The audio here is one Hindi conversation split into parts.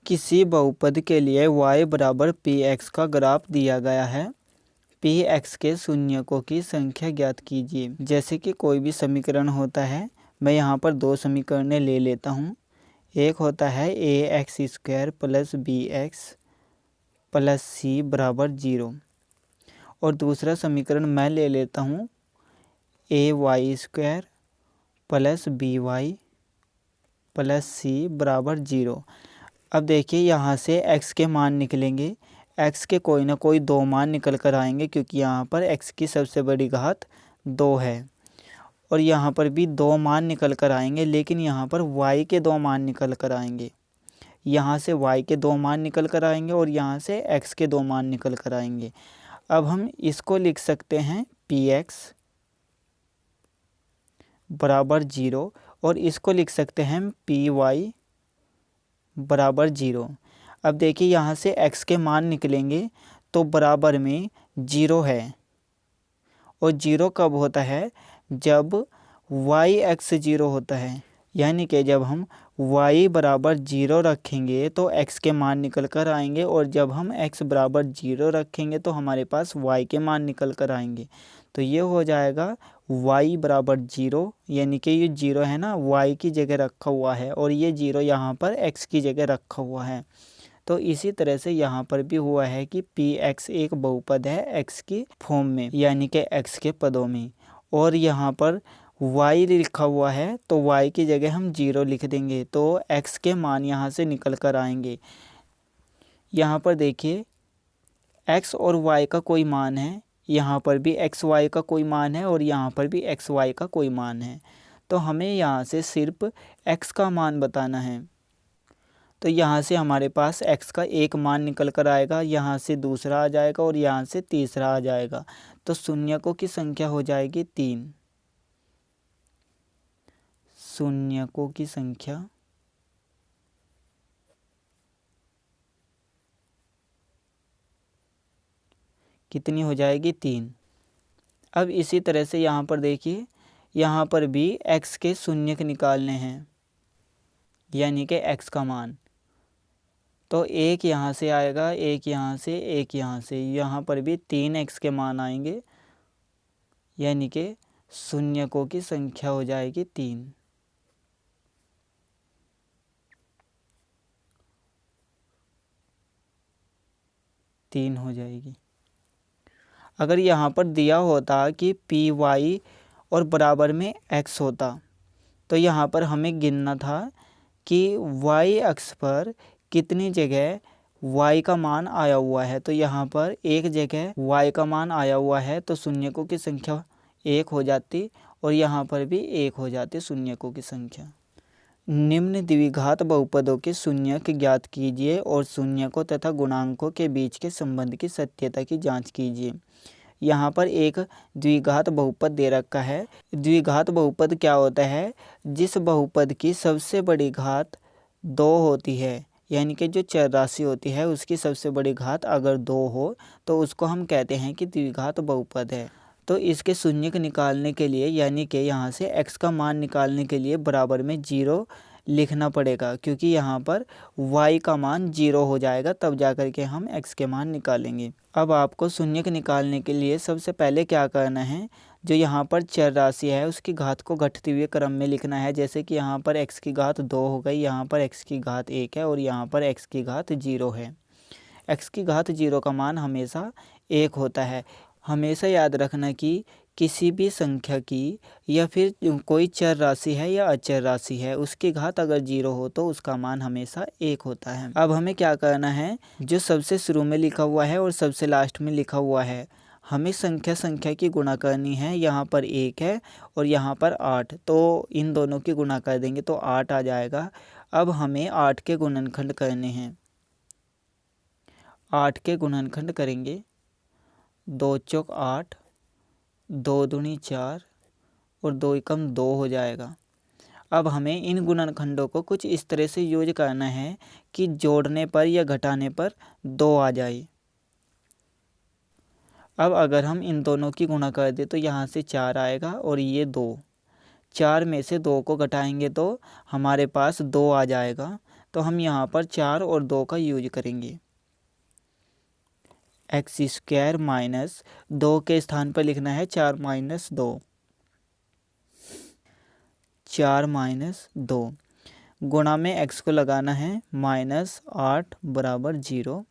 किसी बहुपद के लिए y बराबर px का ग्राफ दिया गया है। px के शून्यकों की संख्या ज्ञात कीजिए। जैसे कि कोई भी समीकरण होता है, मैं यहाँ पर दो समीकरणें ले लेता हूँ। एक होता है ax² + bx + c बराबर 0 और दूसरा समीकरण मैं ले लेता हूँ ay² + by + c बराबर 0। अब देखिए यहाँ से x के मान निकलेंगे। x के कोई ना कोई दो मान निकल कर आएंगे क्योंकि यहाँ पर x की सबसे बड़ी घात 2 है और यहाँ पर भी दो मान निकल कर आएंगे, लेकिन यहाँ पर y के दो मान निकल कर आएंगे। यहाँ से y के दो मान निकल कर आएंगे और यहाँ से x के दो मान निकल कर आएंगे। अब हम इसको लिख सकते हैं px बराबर 0 और इसको लिख सकते हैं py बराबर 0। अब देखिए यहाँ से x के मान निकलेंगे तो बराबर में 0 है और 0 कब होता है? जब y(x) 0 होता है। यानी कि जब हम y बराबर 0 रखेंगे तो x के मान निकल कर आएंगे और जब हम x बराबर 0 रखेंगे तो हमारे पास y के मान निकल कर आएंगे। तो ये हो जाएगा y बराबर 0, यानी कि ये 0 है ना, y की जगह रखा हुआ है और ये 0 यहाँ पर x की जगह रखा हुआ है। तो इसी तरह से यहाँ पर भी हुआ है कि px एक बहुपद है x की फॉर्म में, यानी कि x के पदों में, और यहाँ पर y लिखा हुआ है तो y की जगह हम 0 लिख देंगे तो x के मान यहाँ से निकल कर आएंगे। यहाँ पर देखिए x और y का कोई मान है, यहाँ पर भी x y का कोई मान है और यहाँ पर भी x y का कोई मान है। तो हमें यहाँ से सिर्फ x का मान बताना है। तो यहाँ से हमारे पास x का एक मान निकल कर आएगा, यहाँ से दूसरा आ जाएगा और यहाँ से तीसरा आ जाएगा। तो शून्यकों की संख्या हो जाएगी 3। शून्यकों की संख्या कितनी हो जाएगी? 3। अब इसी तरह से यहाँ पर देखिए, यहाँ पर भी x के शून्यक निकालने हैं, यानी कि x का मान। तो एक यहाँ से आएगा, एक यहाँ से, एक यहाँ से, यहाँ पर भी 3x के मान आएंगे, यानी कि शून्यकों की संख्या हो जाएगी 3। हो जाएगी। अगर यहाँ पर दिया होता कि py और बराबर में x होता तो यहाँ पर हमें गिनना था कि y अक्ष पर कितनी जगह y का मान आया हुआ है। तो यहाँ पर एक जगह y का मान आया हुआ है तो शून्यकों की संख्या 1 हो जाती और यहाँ पर भी 1 हो जाती शून्यकों की संख्या। निम्न द्विघात बहुपदों के शून्यक ज्ञात कीजिए और शून्यकों तथा गुणांकों के बीच के संबंध की सत्यता की जांच कीजिए। यहाँ पर एक द्विघात बहुपद दे रखा है। द्विघात बहुपद क्या होता है? जिस बहुपद की सबसे बड़ी घात 2 होती है, यानी कि जो चर राशि होती है उसकी सबसे बड़ी घात अगर 2 हो तो उसको हम कहते हैं कि द्विघात बहुपद है। तो इसके शून्यक निकालने के लिए, यानी कि यहाँ से x का मान निकालने के लिए बराबर में 0 लिखना पड़ेगा, क्योंकि यहाँ पर y का मान 0 हो जाएगा, तब जा कर के हम x के मान निकालेंगे। अब आपको शून्यक निकालने के लिए सबसे पहले क्या करना है, जो यहाँ पर चर राशि है उसकी घात को घटते हुए क्रम में लिखना है। जैसे कि यहाँ पर x की घात 2 हो गई, यहाँ पर x की घात 1 है और यहाँ पर x की घात 0 है। x की घात 0 का मान हमेशा 1 होता है। हमेशा याद रखना कि किसी भी संख्या की या फिर कोई चर राशि है या अचर राशि है, उसकी घात अगर 0 हो तो उसका मान हमेशा 1 होता है। अब हमें क्या करना है, जो सबसे शुरू में लिखा हुआ है और सबसे लास्ट में लिखा हुआ है, हमें संख्या की गुणा करनी है। यहाँ पर 1 है और यहाँ पर 8, तो इन दोनों की गुणा कर देंगे तो 8 आ जाएगा। अब हमें 8 के गुणनखंड करने हैं। 8 के गुणनखंड करेंगे, 2 चौक 8, 2 दूनी 4 और 2 एकम 2 हो जाएगा। अब हमें इन गुणनखंडों को कुछ इस तरह से यूज करना है कि जोड़ने पर या घटाने पर 2 आ जाए। अब अगर हम इन दोनों की गुणा कर दें तो यहाँ से 4 आएगा और ये 2, 4 में से 2 को घटाएंगे तो हमारे पास 2 आ जाएगा। तो हम यहाँ पर 4 और 2 का यूज करेंगे। एक्स स्क्वायर माइनस 2 के स्थान पर लिखना है 4 माइनस 2, 4 माइनस 2 गुणा में x को लगाना है -8 बराबर 0।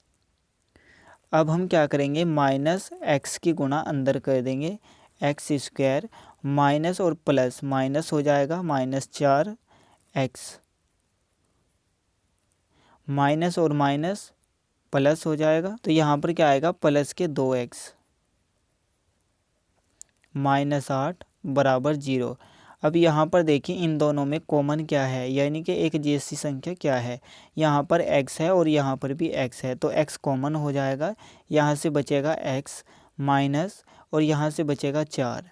अब हम क्या करेंगे, माइनस x की गुणा अंदर कर देंगे, एक्स स्क्वायर माइनस और प्लस माइनस हो जाएगा, -4x माइनस और माइनस प्लस हो जाएगा। तो यहाँ पर क्या आएगा, प्लस के 2x -8 बराबर 0। अब यहाँ पर देखिए इन दोनों में कॉमन क्या है, यानी कि एक जैसी संख्या क्या है। यहाँ पर x है और यहाँ पर भी x है, तो x कॉमन हो जाएगा। यहाँ से बचेगा x माइनस और यहाँ से बचेगा 4।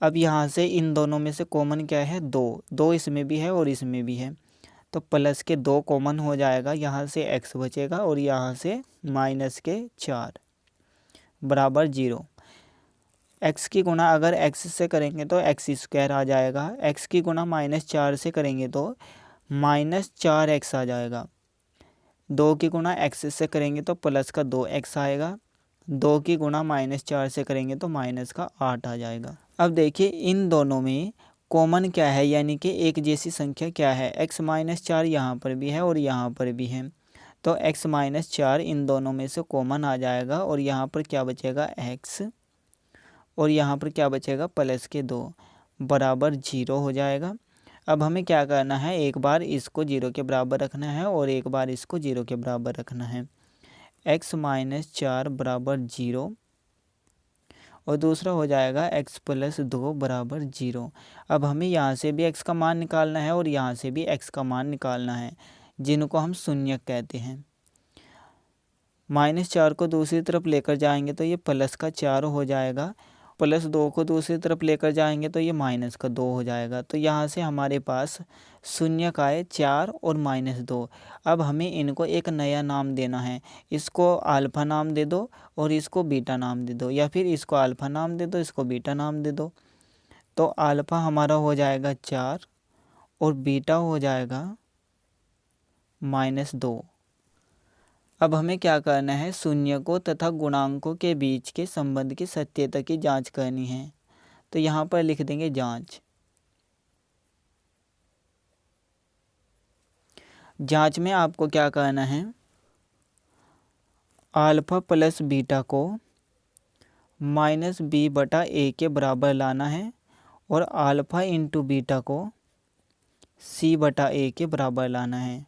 अब यहाँ से इन दोनों में से कॉमन क्या है, 2 इसमें भी है और इसमें भी है, तो प्लस के 2 कॉमन हो जाएगा। यहाँ से x बचेगा और यहाँ से माइनस के 4 बराबर 0। x की गुणा अगर x से करेंगे तो एक्स स्क्वायर आ जाएगा, x की गुणा -4 से करेंगे तो -4x आ जाएगा। 2 की गुणा x से करेंगे तो प्लस का 2x आएगा, 2 की गुणा -4 से करेंगे तो माइनस का 8 आ जाएगा। अब देखिए इन दोनों में कॉमन क्या है, यानी कि एक जैसी संख्या क्या है, x -4 यहाँ पर भी है और यहाँ पर भी है, तो x -4 इन दोनों में से कॉमन आ जाएगा और यहाँ पर क्या बचेगा x और यहाँ पर क्या बचेगा प्लस के 2 बराबर 0 हो जाएगा। अब हमें क्या करना है, एक बार इसको 0 के बराबर रखना है और एक बार इसको 0 के बराबर रखना है। x -4 बराबर 0 और दूसरा हो जाएगा x + 2 बराबर 0। अब हमें यहाँ से भी x का मान निकालना है और यहाँ से भी x का मान निकालना है, जिनको हम शून्य कहते हैं। -4 को दूसरी तरफ लेकर जाएंगे तो ये प्लस का 4 हो जाएगा, +2 को दूसरी तरफ लेकर जाएंगे तो ये माइनस का 2 हो जाएगा। तो यहाँ से हमारे पास शून्य का है 4 और -2। अब हमें इनको एक नया नाम देना है, इसको अल्फ़ा नाम दे दो और इसको बीटा नाम दे दो, या फिर इसको अल्फ़ा नाम दे दो, इसको बीटा नाम दे दो। तो अल्फ़ा हमारा हो जाएगा 4 और बीटा हो जाएगा -2। अब हमें क्या करना है, शून्यकों तथा गुणांकों के बीच के संबंध की सत्यता की जांच करनी है। तो यहाँ पर लिख देंगे जांच। जांच में आपको क्या करना है, अल्फ़ा प्लस बीटा को -b/a के बराबर लाना है और अल्फ़ा इंटू बीटा को c/a के बराबर लाना है।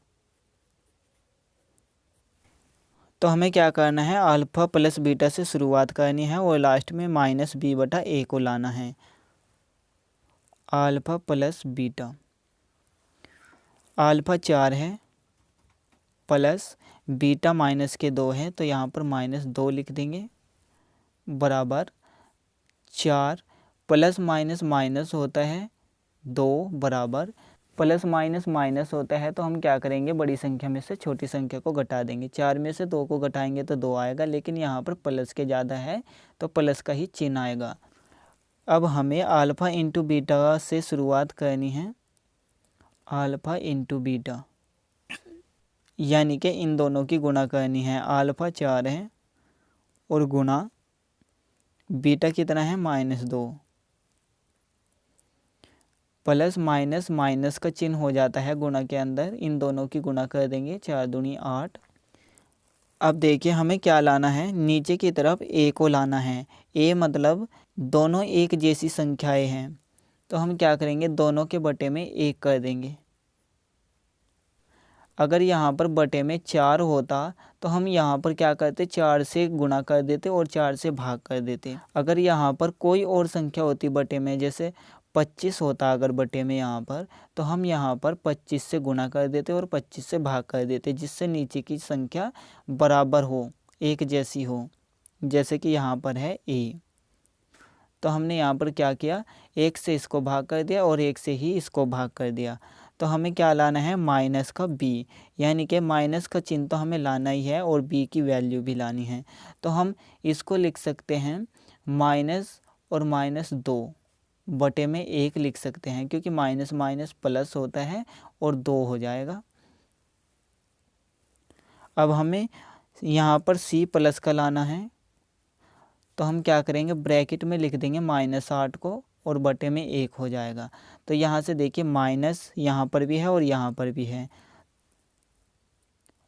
तो हमें क्या करना है, अल्फ़ा प्लस बीटा से शुरुआत करनी है और लास्ट में -b/a को लाना है। अल्फ़ा प्लस बीटा, अल्फ़ा 4 है प्लस बीटा माइनस के 2 है, तो यहाँ पर -2 लिख देंगे बराबर 4 प्लस माइनस माइनस होता है 2 बराबर प्लस माइनस माइनस होता है, तो हम क्या करेंगे, बड़ी संख्या में से छोटी संख्या को घटा देंगे। 4 में से 2 को घटाएंगे तो 2 आएगा, लेकिन यहाँ पर प्लस के ज़्यादा है तो प्लस का ही चिन्ह आएगा। अब हमें अल्फ़ा इंटू बीटा से शुरुआत करनी है, अल्फ़ा इंटू बीटा, यानी कि इन दोनों की गुणा करनी है। अल्फ़ा 4 है और गुणा बीटा कितना है -2, प्लस माइनस माइनस का चिन्ह हो जाता है गुणा के अंदर, इन दोनों की गुणा कर देंगे, 4 दूनी 8। अब देखिए हमें क्या लाना है, नीचे की तरफ a को लाना है। a मतलब दोनों एक जैसी संख्याएं हैं, तो हम क्या करेंगे, दोनों के बटे में 1 कर देंगे। अगर यहाँ पर बटे में 4 होता तो हम यहाँ पर क्या करते, 4 से गुणा कर देते और 4 से भाग कर देते। अगर यहाँ पर कोई और संख्या होती बटे में, जैसे 25 होता अगर बटे में यहाँ पर, तो हम यहाँ पर 25 से गुणा कर देते और 25 से भाग कर देते, जिससे नीचे की संख्या बराबर हो, एक जैसी हो, जैसे कि यहाँ पर है a। तो हमने यहाँ पर क्या किया, 1 से इसको भाग कर दिया और 1 से ही इसको भाग कर दिया। तो हमें क्या लाना है, माइनस का b, यानी कि माइनस का चिन्ह तो हमें लाना ही है और b की वैल्यू भी लानी है। तो हम इसको लिख सकते हैं माइनस और -2 बटे में 1 लिख सकते हैं, क्योंकि माइनस माइनस प्लस होता है और 2 हो जाएगा। अब हमें यहाँ पर c प्लस का लाना है, तो हम क्या करेंगे, ब्रैकेट में लिख देंगे -8 को और बटे में 1 हो जाएगा। तो यहाँ से देखिए माइनस यहाँ पर भी है और यहाँ पर भी है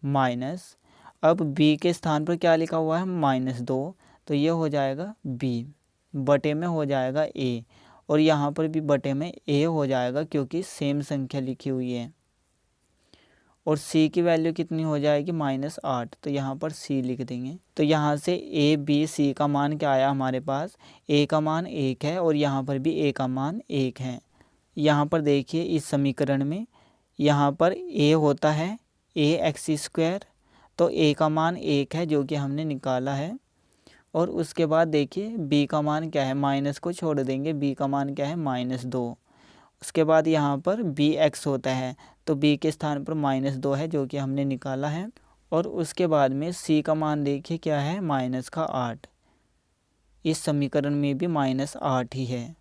माइनस। अब b के स्थान पर क्या लिखा हुआ है, -2, तो ये हो जाएगा b, बटे में हो जाएगा a, और यहाँ पर भी बटे में a हो जाएगा क्योंकि सेम संख्या लिखी हुई है। और c की वैल्यू कितनी हो जाएगी, -8, तो यहाँ पर c लिख देंगे। तो यहाँ से a b c का मान क्या आया हमारे पास, a का मान 1 है और यहाँ पर भी a का मान 1 है। यहाँ पर देखिए इस समीकरण में यहाँ पर a होता है ax², तो a का मान 1 है जो कि हमने निकाला है। और उसके बाद देखिए b का मान क्या है, माइनस को छोड़ देंगे, b का मान क्या है, -2। उसके बाद यहाँ पर bx होता है, तो b के स्थान पर -2 है जो कि हमने निकाला है। और उसके बाद में c का मान देखिए क्या है, -8। इस समीकरण में भी -8 ही है।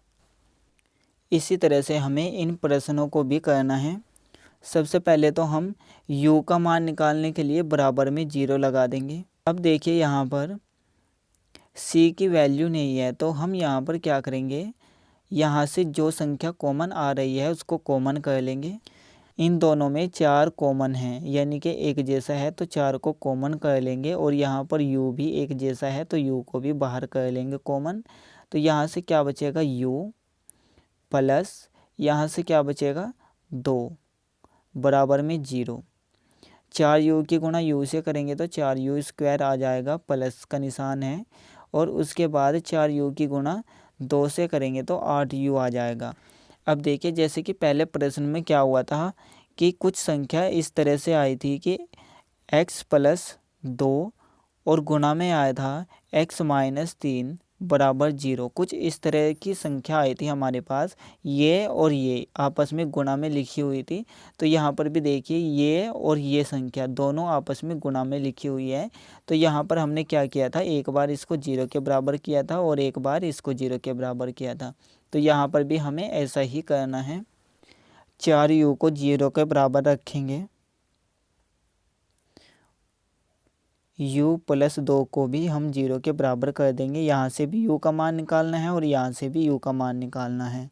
इसी तरह से हमें इन प्रश्नों को भी करना है। सबसे पहले तो हम u का मान निकालने के लिए बराबर में 0 लगा देंगे। अब देखिए यहाँ पर c की वैल्यू नहीं है, तो हम यहाँ पर क्या करेंगे, यहाँ से जो संख्या कॉमन आ रही है उसको कॉमन कर लेंगे। इन दोनों में 4 कॉमन है यानी कि एक जैसा है, तो 4 को कॉमन कर लेंगे। और यहाँ पर u भी एक जैसा है तो u को भी बाहर कर लेंगे कॉमन। तो यहाँ से क्या बचेगा, u प्लस यहाँ से क्या बचेगा, 2 बराबर में 0। 4u की गुणा u से करेंगे तो 4u² आ जाएगा, प्लस का निशान है। और उसके बाद 4u की गुणा 2 से करेंगे तो 8u आ जाएगा। अब देखिए जैसे कि पहले प्रश्न में क्या हुआ था कि कुछ संख्या इस तरह से आई थी कि x + 2 और गुणा में आया था x - 3 बराबर 0। कुछ इस तरह की संख्या आई थी हमारे पास, ये और ये आपस में गुणा में लिखी हुई थी। तो यहाँ पर भी देखिए ये और ये संख्या दोनों आपस में गुणा में लिखी हुई है। तो यहाँ पर हमने क्या किया था, एक बार इसको 0 के बराबर किया था और एक बार इसको 0 के बराबर किया था। तो यहाँ पर भी हमें ऐसा ही करना है। 4u को 0 के बराबर रखेंगे, u + 2 को भी हम 0 के बराबर कर देंगे। यहाँ से भी u का मान निकालना है और यहाँ से भी u का मान निकालना है।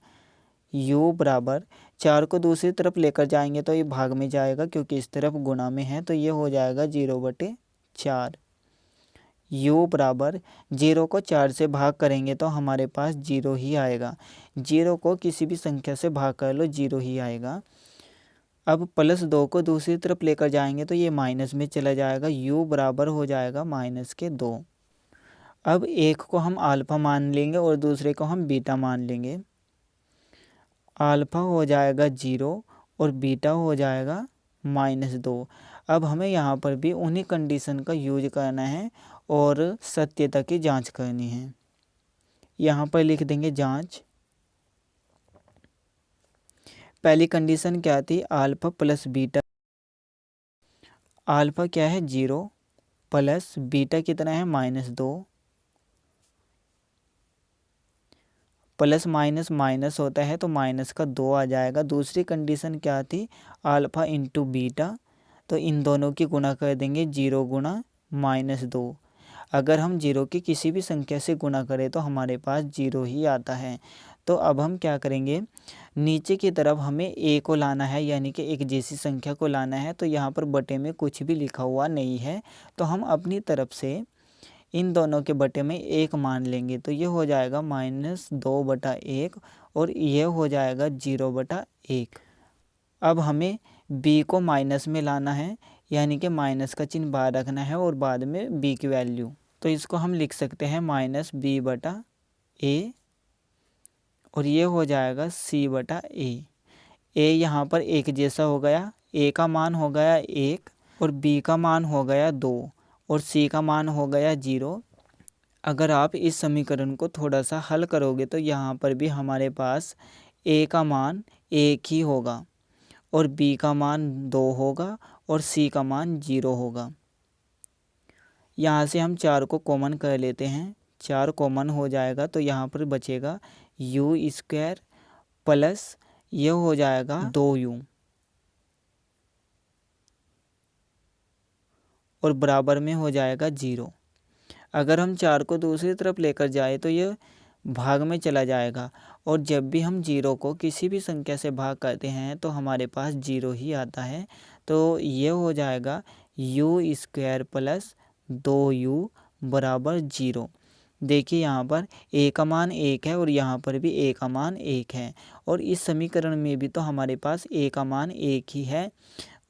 u बराबर 4 को दूसरी तरफ लेकर जाएंगे तो ये भाग में जाएगा क्योंकि इस तरफ गुणा में है, तो ये हो जाएगा 0/4। u बराबर 0 को 4 से भाग करेंगे तो हमारे पास 0 ही आएगा। 0 को किसी भी संख्या से भाग कर लो 0 ही आएगा। अब +2 को दूसरी तरफ लेकर जाएंगे तो ये माइनस में चला जाएगा, u बराबर हो जाएगा -2। अब एक को हम अल्फ़ा मान लेंगे और दूसरे को हम बीटा मान लेंगे। अल्फ़ा हो जाएगा 0 और बीटा हो जाएगा -2। अब हमें यहाँ पर भी उन्हीं कंडीशन का यूज करना है और सत्यता की जांच करनी है। यहाँ पर लिख देंगे जांच। पहली कंडीशन क्या थी, अल्फ़ा + बीटा। अल्फ़ा क्या है 0 प्लस बीटा कितना है -2, प्लस माइनस माइनस होता है तो माइनस का 2 आ जाएगा। दूसरी कंडीशन क्या थी, अल्फ़ा × बीटा, तो इन दोनों की गुणा कर देंगे 0 गुणा -2। अगर हम 0 की किसी भी संख्या से गुणा करें तो हमारे पास 0 ही आता है। तो अब हम क्या करेंगे, नीचे की तरफ हमें a को लाना है यानी कि एक जैसी संख्या को लाना है। तो यहाँ पर बटे में कुछ भी लिखा हुआ नहीं है, तो हम अपनी तरफ से इन दोनों के बटे में 1 मान लेंगे। तो ये हो जाएगा -2/1 और ये हो जाएगा 0/1। अब हमें b को माइनस में लाना है यानी कि माइनस का चिन्ह बाहर रखना है और बाद में b की वैल्यू। तो इसको हम लिख सकते हैं -b/a और ये हो जाएगा c/a। a यहाँ पर एक जैसा हो गया, a का मान हो गया 1 और b का मान हो गया 2 और c का मान हो गया 0। अगर आप इस समीकरण को थोड़ा सा हल करोगे तो यहाँ पर भी हमारे पास a का मान 1 ही होगा और b का मान 2 होगा और c का मान 0 होगा। यहाँ से हम 4 को कॉमन कर लेते हैं, 4 कॉमन हो जाएगा तो यहाँ पर बचेगा u² प्लस ये हो जाएगा 2u और बराबर में हो जाएगा 0। अगर हम 4 को दूसरी तरफ लेकर जाए तो ये भाग में चला जाएगा, और जब भी हम 0 को किसी भी संख्या से भाग करते हैं तो हमारे पास 0 ही आता है। तो ये हो जाएगा u² प्लस 2u बराबर 0। देखिए यहाँ पर a का मान 1 है और यहाँ पर भी a का मान 1 है, और इस समीकरण में भी तो हमारे पास a का मान 1 ही है।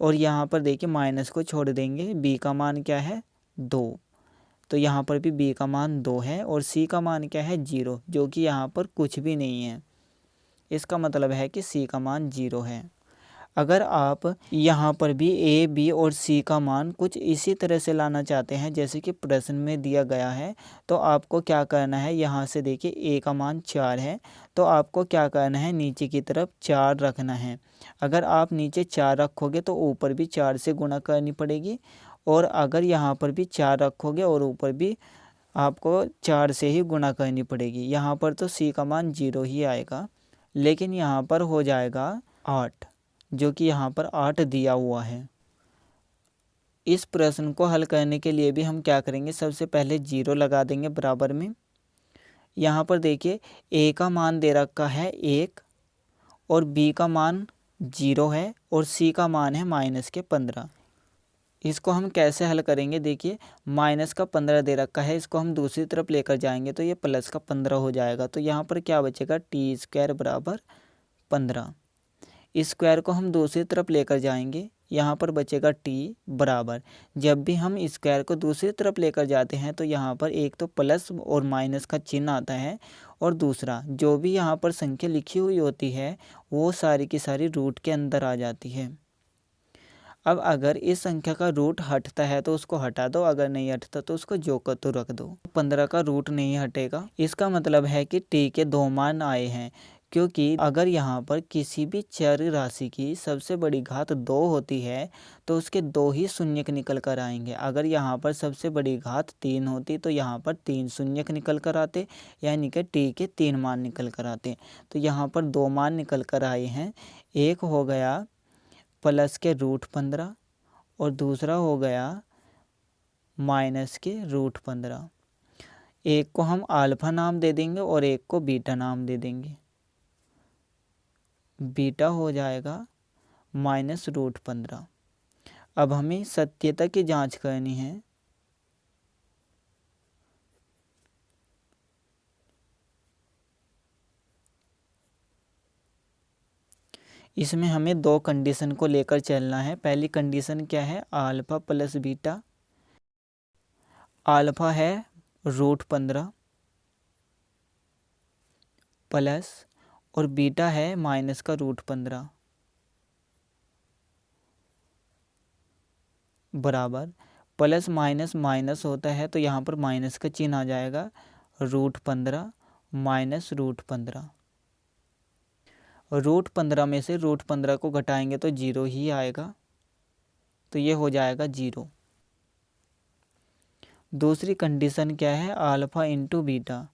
और यहाँ पर देखिए माइनस को छोड़ देंगे, b का मान क्या है 2, तो यहाँ पर भी b का मान 2 है, और c का मान क्या है 0, जो कि यहाँ पर कुछ भी नहीं है। इसका मतलब है कि c का मान 0 है। अगर आप यहाँ पर भी a, b और c का मान कुछ इसी तरह से लाना चाहते हैं जैसे कि प्रश्न में दिया गया है, तो आपको क्या करना है, यहाँ से देखिए a का मान 4 है, तो आपको क्या करना है, नीचे की तरफ 4 रखना है। अगर आप नीचे 4 रखोगे तो ऊपर भी 4 से गुणा करनी पड़ेगी, और अगर यहाँ पर भी 4 रखोगे और ऊपर भी आपको 4 से ही गुणा करनी पड़ेगी। यहाँ पर तो c का मान 0 ही आएगा, लेकिन यहाँ पर हो जाएगा 8, जो कि यहाँ पर 8 दिया हुआ है। इस प्रश्न को हल करने के लिए भी हम क्या करेंगे, सबसे पहले 0 लगा देंगे बराबर में। यहाँ पर देखिए a का मान दे रखा है 1, और b का मान 0 है, और c का मान है -15। इसको हम कैसे हल करेंगे, देखिए -15 दे रखा है, इसको हम दूसरी तरफ लेकर जाएंगे तो ये +15 हो जाएगा। तो यहाँ पर क्या बचेगा, t² बराबर 15। स्क्वायर को हम दूसरी तरफ लेकर जाएंगे, यहाँ पर बचेगा t बराबर, जब भी हम स्क्वायर को दूसरी तरफ लेकर जाते हैं तो यहाँ पर एक तो प्लस और माइनस का चिन्ह आता है, और दूसरा जो भी यहाँ पर संख्या लिखी हुई होती है वो सारी की सारी रूट के अंदर आ जाती है। अब अगर इस संख्या का रूट हटता है तो उसको हटा दो, अगर नहीं हटता तो उसको जो का तो रख दो। 15 का रूट नहीं हटेगा, इसका मतलब है कि t के 2 मान आए हैं, क्योंकि अगर यहाँ पर किसी भी चर राशि की सबसे बड़ी घात 2 होती है तो उसके 2 ही शून्यक निकल कर आएंगे। अगर यहाँ पर सबसे बड़ी घात 3 होती तो यहाँ पर 3 शून्यक निकल कर आते, यानी कि t के 3 मान निकल कर आते। तो यहाँ पर 2 मान निकल कर आए हैं, एक हो गया प्लस के √15 और दूसरा हो गया माइनस के √15। एक को हम अल्फा नाम दे देंगे और एक को बीटा नाम दे देंगे। बीटा हो जाएगा -√15। अब हमें सत्यता की जांच करनी है। इसमें हमें 2 कंडीशन को लेकर चलना है। पहली कंडीशन क्या है, अल्फा प्लस बीटा। अल्फा है √15 प्लस, और बीटा है माइनस का √15 बराबर, प्लस माइनस माइनस होता है तो यहाँ पर माइनस का चिन्ह आ जाएगा, √15 माइनस √15। √15 में से √15 को घटाएंगे तो 0 ही आएगा, तो ये हो जाएगा 0। दूसरी कंडीशन क्या है, अल्फा इंटू बीटा।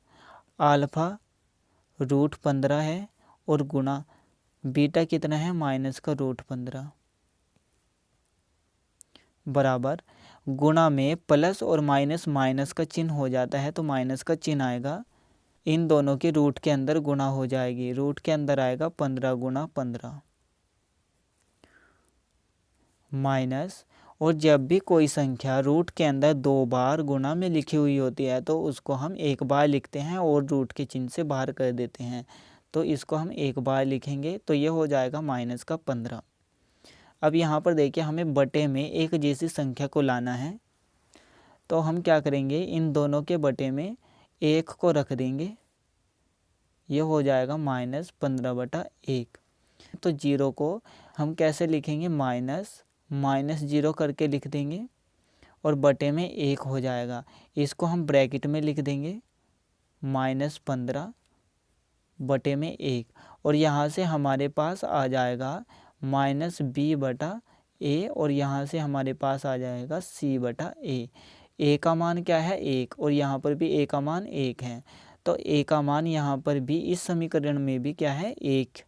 अल्फा √15 है और गुणा बीटा कितना है, माइनस का √15 बराबर, गुणा में प्लस और माइनस माइनस का चिन्ह हो जाता है तो माइनस का चिन्ह आएगा, इन दोनों की रूट के अंदर गुणा हो जाएगी, रूट के अंदर आएगा 15 गुणा 15 माइनस, और जब भी कोई संख्या रूट के अंदर 2 बार गुणा में लिखी हुई होती है तो उसको हम एक बार लिखते हैं और रूट के चिन्ह से बाहर कर देते हैं, तो इसको हम एक बार लिखेंगे तो ये हो जाएगा माइनस का 15। अब यहाँ पर देखिए हमें बटे में एक जैसी संख्या को लाना है, तो हम क्या करेंगे, इन दोनों के बटे में 1 को रख देंगे, ये हो जाएगा -15/1। तो 0 को हम कैसे लिखेंगे, माइनस 0 करके लिख देंगे और बटे में 1 हो जाएगा। इसको हम ब्रैकेट में लिख देंगे -15 बटे में 1, और यहाँ से हमारे पास आ जाएगा -b/a, और यहाँ से हमारे पास आ जाएगा c/a। a का मान क्या है 1, और यहाँ पर भी a का मान 1 है, तो a का मान यहाँ पर भी इस समीकरण में भी क्या है 1।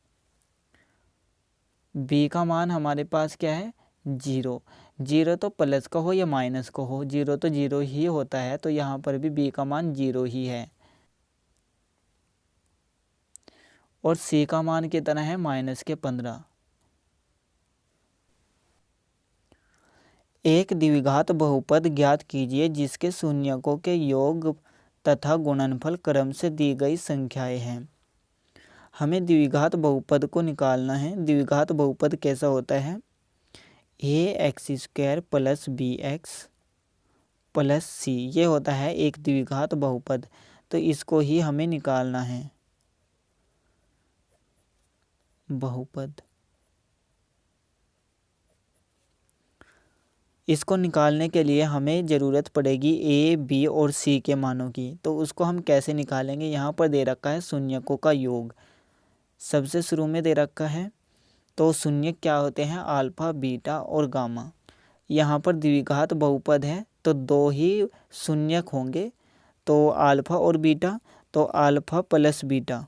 b का मान हमारे पास क्या है 0, जीरो तो प्लस का हो या माइनस का हो, जीरो तो जीरो ही होता है, तो यहाँ पर भी बी का मान जीरो ही है। और सी का मान कितना है, -15। एक द्विघात बहुपद ज्ञात कीजिए जिसके शून्यकों के योग तथा गुणनफल क्रम से दी गई संख्याएं हैं। हमें द्विघात बहुपद को निकालना है। द्विघात बहुपद कैसा होता है, ax² + bx + c, ये होता है एक द्विघात बहुपद। तो इसको ही हमें निकालना है बहुपद। इसको निकालने के लिए हमें ज़रूरत पड़ेगी a, b और c के मानों की। तो उसको हम कैसे निकालेंगे, यहाँ पर दे रखा है शून्यकों का योग, सबसे शुरू में दे रखा है। तो शून्य क्या होते हैं, अल्फा, बीटा और गामा। यहाँ पर द्विघात बहुपद है तो दो ही शून्यक होंगे, तो अल्फा और बीटा, तो अल्फा प्लस बीटा,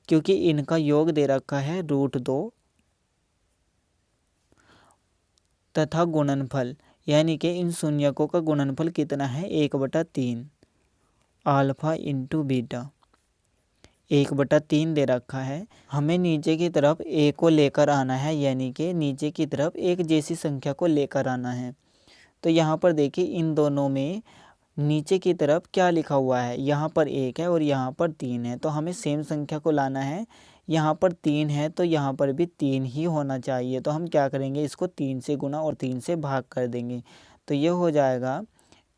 क्योंकि इनका योग दे रखा है √2 तथा गुणनफल, यानी कि इन शून्यकों का गुणनफल कितना है, 1/3 अल्फा इंटू बीटा, 1/3 दे रखा है। हमें नीचे की तरफ a को लेकर आना है, यानी कि नीचे की तरफ एक जैसी संख्या को लेकर आना है। तो यहाँ पर देखिए इन दोनों में नीचे की तरफ क्या लिखा हुआ है, यहाँ पर 1 है और यहाँ पर 3 है, तो हमें सेम संख्या को लाना है। यहाँ पर 3 है तो यहाँ पर भी 3 ही होना चाहिए। तो हम क्या करेंगे, इसको 3 से गुना और 3 से भाग कर देंगे। तो ये हो जाएगा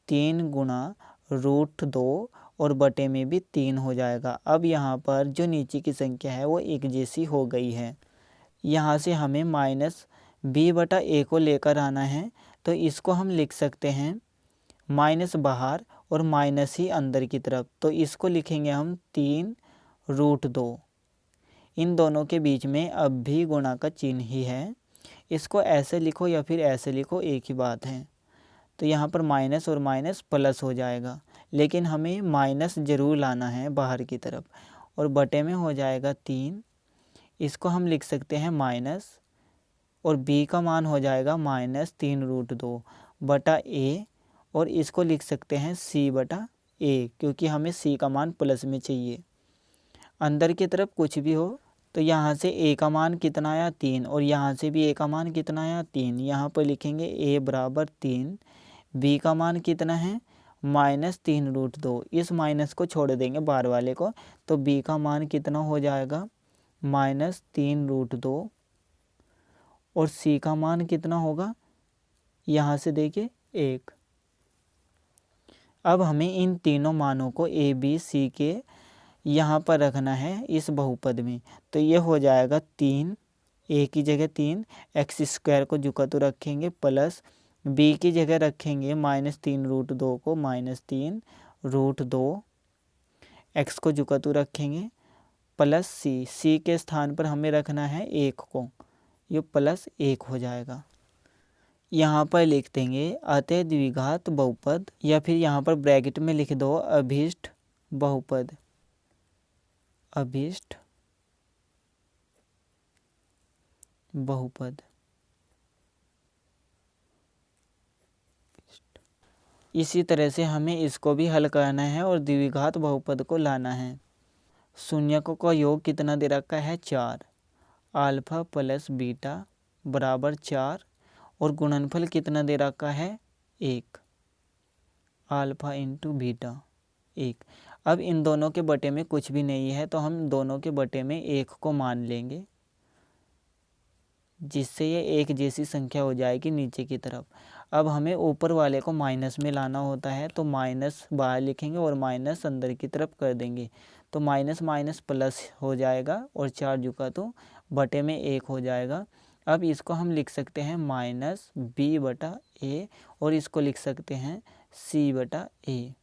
3 गुणा √2 और बटे में भी 3 हो जाएगा। अब यहाँ पर जो नीचे की संख्या है वो एक जैसी हो गई है। यहाँ से हमें -b/a को लेकर आना है, तो इसको हम लिख सकते हैं माइनस बाहर और माइनस ही अंदर की तरफ। तो इसको लिखेंगे हम 3√2। इन दोनों के बीच में अब भी गुणा का चिन्ह ही है। इसको ऐसे लिखो या फिर ऐसे लिखो, एक ही बात है। तो यहाँ पर माइनस और माइनस प्लस हो जाएगा, लेकिन हमें माइनस ज़रूर लाना है बाहर की तरफ। और बटे में हो जाएगा 3, इसको हम लिख सकते हैं माइनस, और b का मान हो जाएगा -3√2 बटा a, और इसको लिख सकते हैं c/a, क्योंकि हमें c का मान प्लस में चाहिए। अंदर की तरफ कुछ भी हो, तो यहाँ से a का मान कितना आया, 3, और यहाँ से भी a का मान कितना आया, 3। यहाँ पर लिखेंगे a बराबर 3, b का मान कितना है, -3√2। इस माइनस को छोड़ देंगे बाहर वाले को, तो b का मान कितना हो जाएगा, -3√2, और c का मान कितना होगा, यहाँ से देखिए 1। अब हमें इन तीनों मानों को a, b, c के यहाँ पर रखना है इस बहुपद में। तो ये हो जाएगा 3, a की जगह 3, x² को झुका तो रखेंगे, प्लस b की जगह रखेंगे -3√2 को, -3√2, x को झुका तो रखेंगे, प्लस c के स्थान पर हमें रखना है 1 को, ये +1 हो जाएगा। यहाँ पर लिख देंगे अतः द्विघात बहुपद, या फिर यहाँ पर ब्रैकेट में लिख दो अभीष्ट बहुपद, अभीष्ट बहुपद। इसी तरह से हमें इसको भी हल करना है और द्विघात बहुपद को लाना है। शून्यकों का योग कितना दे रखा है, 4, अल्फा प्लस बीटा बराबर 4, और गुणनफल कितना दे रखा है, 1, अल्फा इंटू बीटा 1। अब इन दोनों के बटे में कुछ भी नहीं है, तो हम दोनों के बटे में 1 को मान लेंगे, जिससे ये एक जैसी संख्या हो जाएगी नीचे की तरफ। अब हमें ऊपर वाले को माइनस में लाना होता है, तो माइनस बाहर लिखेंगे और माइनस अंदर की तरफ कर देंगे, तो माइनस माइनस प्लस हो जाएगा, और 4 झुका तो बटे में 1 हो जाएगा। अब इसको हम लिख सकते हैं -b/a, और इसको लिख सकते हैं c/a।